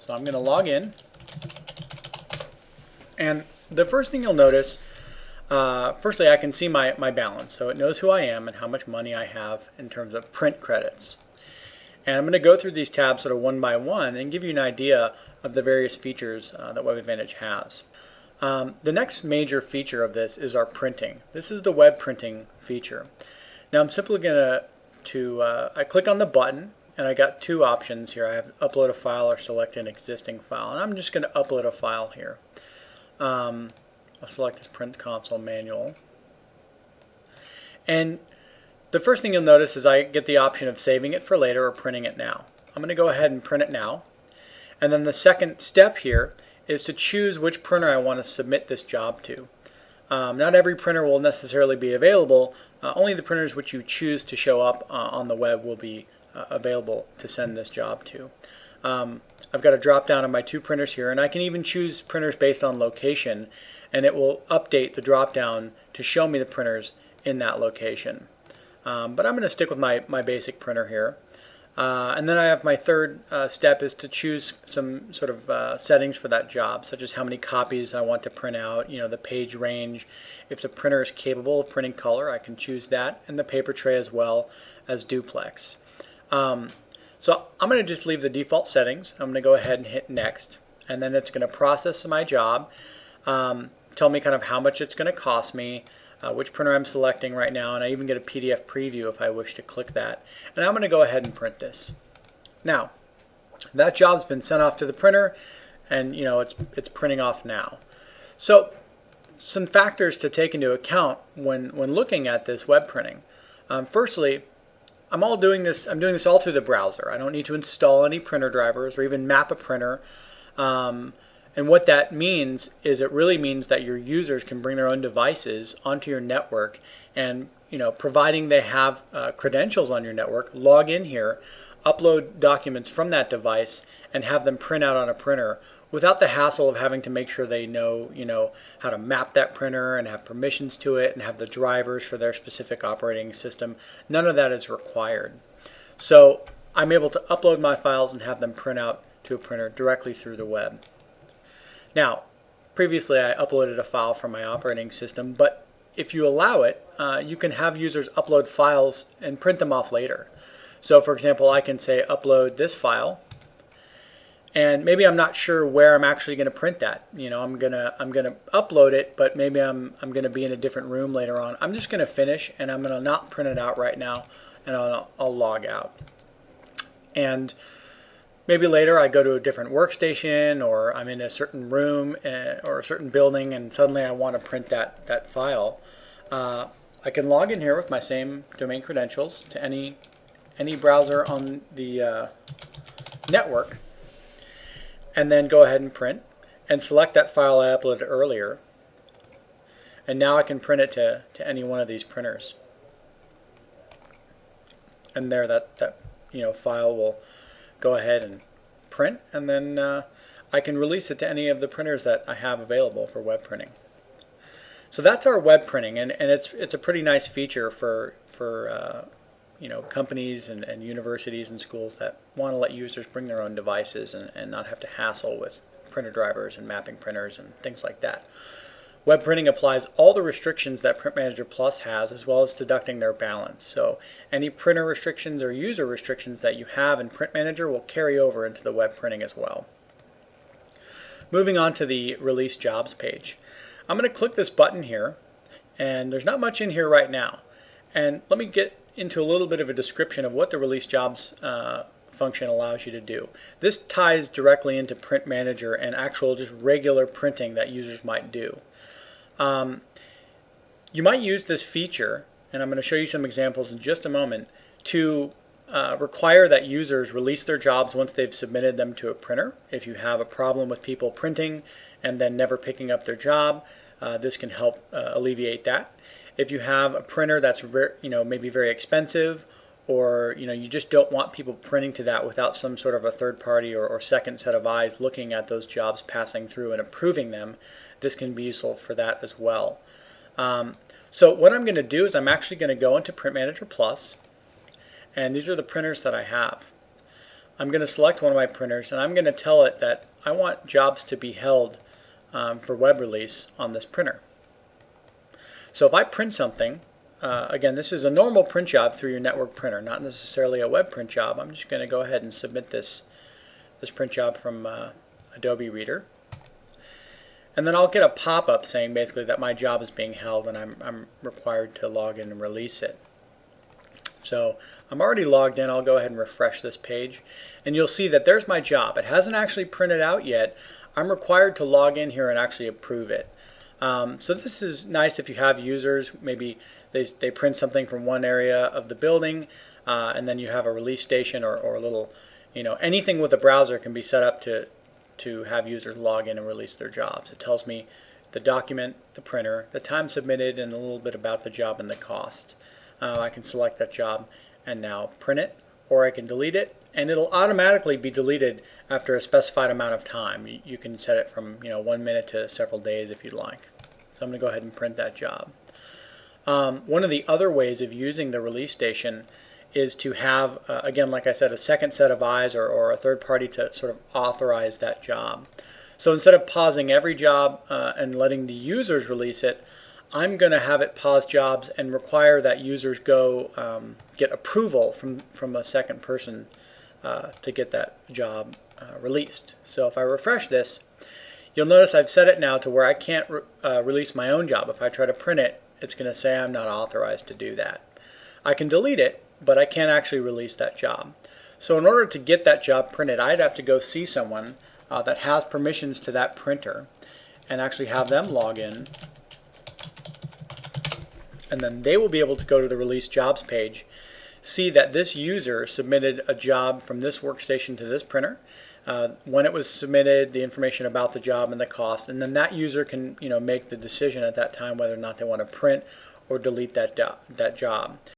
So I'm going to log in, and the first thing you'll notice, firstly, I can see my balance. So it knows who I am and how much money I have in terms of print credits. And I'm going to go through these tabs sort of one by one and give you an idea of the various features that Web Advantage has. The next major feature of this is our printing. This is the web printing feature. Now I'm simply going to I click on the button, and I got two options here. I have upload a file or select an existing file, and I'm just going to upload a file here. I'll select this print console manual, and the first thing you'll notice is I get the option of saving it for later or printing it now. I'm going to go ahead and print it now, and then the second step here is to choose which printer I want to submit this job to. Not every printer will necessarily be available. Only the printers which you choose to show up on the web will be available to send this job to. I've got a drop down on my two printers here, and I can even choose printers based on location, and it will update the drop down to show me the printers in that location. But I'm going to stick with my basic printer here. And then I have my third step is to choose some sort of settings for that job, such as how many copies I want to print out, the page range. If the printer is capable of printing color, I can choose that, and the paper tray as well as duplex. So I'm going to just leave the default settings. I'm going to go ahead and hit next, and then it's going to process my job, tell me kind of how much it's going to cost me, which printer I'm selecting right now, and I even get a PDF preview if I wish to click that. And I'm going to go ahead and print this. Now, that job's been sent off to the printer, and it's printing off now. So some factors to take into account when looking at this web printing. Firstly, I'm doing this all through the browser. I don't need to install any printer drivers or even map a printer. And what that means is it really means that your users can bring their own devices onto your network, and providing they have credentials on your network, log in here, upload documents from that device, and have them print out on a printer without the hassle of having to make sure they know how to map that printer and have permissions to it and have the drivers for their specific operating system. None of that is required. So I'm able to upload my files and have them print out to a printer directly through the web. Now, previously I uploaded a file from my operating system, but if you allow it, you can have users upload files and print them off later. So for example, I can say upload this file, and maybe I'm not sure where I'm actually going to print that. I'm gonna upload it, but maybe I'm gonna be in a different room later on. I'm just gonna finish, and I'm gonna not print it out right now, and I'll log out. And maybe later I go to a different workstation, or I'm in a certain room or a certain building, and suddenly I want to print that file. I can log in here with my same domain credentials to any browser on the network, and then go ahead and print, and select that file I uploaded earlier. And now I can print it to any one of these printers. And there, that file will go ahead and print, and then I can release it to any of the printers that I have available for web printing. So that's our web printing, and it's a pretty nice feature for companies and universities and schools that want to let users bring their own devices and not have to hassle with printer drivers and mapping printers and things like that. Web printing applies all the restrictions that Print Manager Plus has, as well as deducting their balance. So any printer restrictions or user restrictions that you have in Print Manager will carry over into the web printing as well. Moving on to the Release Jobs page. I'm going to click this button here, and there's not much in here right now. And let me get into a little bit of a description of what the Release Jobs function allows you to do. This ties directly into Print Manager and actual just regular printing that users might do. You might use this feature, and I'm going to show you some examples in just a moment, to require that users release their jobs once they've submitted them to a printer. If you have a problem with people printing and then never picking up their job, this can help alleviate that. If you have a printer that's maybe very expensive, or you just don't want people printing to that without some sort of a third party or second set of eyes looking at those jobs passing through and approving them, this can be useful for that as well. So what I'm going to do is I'm actually going to go into Print Manager Plus, and these are the printers that I have. I'm going to select one of my printers and I'm going to tell it that I want jobs to be held for web release on this printer. So if I print something, again, this is a normal print job through your network printer, not necessarily a web print job. I'm just going to go ahead and submit this print job from Adobe Reader. And then I'll get a pop-up saying basically that my job is being held and I'm required to log in and release it. So I'm already logged in. I'll go ahead and refresh this page and you'll see that there's my job. It hasn't actually printed out yet. I'm required to log in here and actually approve it. So this is nice if you have users, maybe they print something from one area of the building and then you have a release station or a little, anything with a browser can be set up to have users log in and release their jobs. It tells me the document, the printer, the time submitted, and a little bit about the job and the cost. I can select that job and now print it, or I can delete it, and it'll automatically be deleted after a specified amount of time. You can set it from 1 minute to several days if you'd like. So I'm going to go ahead and print that job. One of the other ways of using the release station is to have, again, like I said, a second set of eyes or a third party to sort of authorize that job. So instead of pausing every job and letting the users release it, I'm going to have it pause jobs and require that users go get approval from a second person to get that job released. So if I refresh this, you'll notice I've set it now to where I can't release my own job. If I try to print it, it's going to say I'm not authorized to do that. I can delete it, but I can't actually release that job. So in order to get that job printed, I'd have to go see someone that has permissions to that printer and actually have them log in, and then they will be able to go to the release jobs page, see that this user submitted a job from this workstation to this printer, when it was submitted, the information about the job and the cost, and then that user can make the decision at that time whether or not they want to print or delete that job.